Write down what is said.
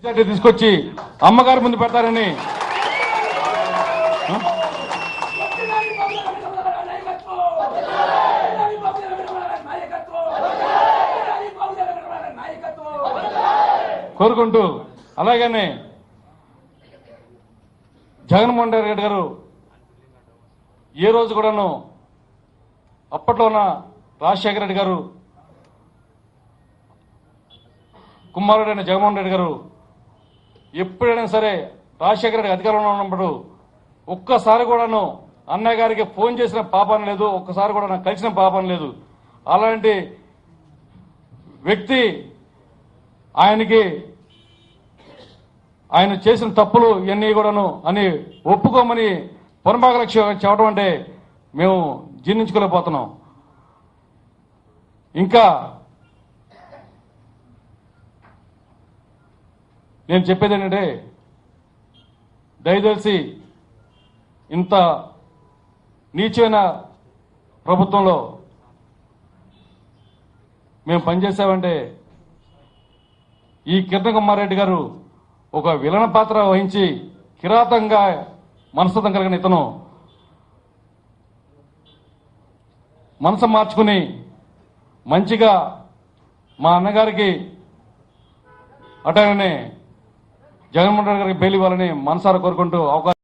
Majority తీసుకొచ్చి అమ్మగారి ముందు పెడతారని కోరుకుంటూ, అలాగనే జగన్మోహన్ రెడ్డి గారు ఏ రోజు కూడాను అప్పట్లో ఉన్న రాజశేఖర రెడ్డి గారు కుమారుడైన జగన్మోహన్ రెడ్డి గారు ఎప్పుడైనా సరే రాజశేఖర రెడ్డి అధికారంలో ఉన్నప్పుడు ఒక్కసారి కూడాను అన్నయ్య గారికి ఫోన్ చేసిన పాపం లేదు, ఒక్కసారి కూడా నాకు కలిసిన పాపం లేదు. అలాంటి వ్యక్తి ఆయన చేసిన తప్పులు ఇవన్నీ కూడాను అని ఒప్పుకోమని పునర్భాగలక్ష చెప్పడం అంటే మేము జీర్ణించుకోలేకపోతున్నాం. ఇంకా నేను చెప్పేది ఏంటంటే, దయచేసి ఇంత నీచమైన ప్రభుత్వంలో మేము పనిచేసామంటే ఈ కిరణ్ కుమార్ రెడ్డి గారు ఒక విలన పాత్ర వహించి కిరాతంగా మనస్తత్వం కలిగిన ఇతను మనసు మార్చుకుని మంచిగా మా అన్నగారికి అటనే జగన్మోహన్ రెడ్డి గారికి బెయిల్ ఇవ్వాలని మనసారా కోరుకుంటూ అవకాశం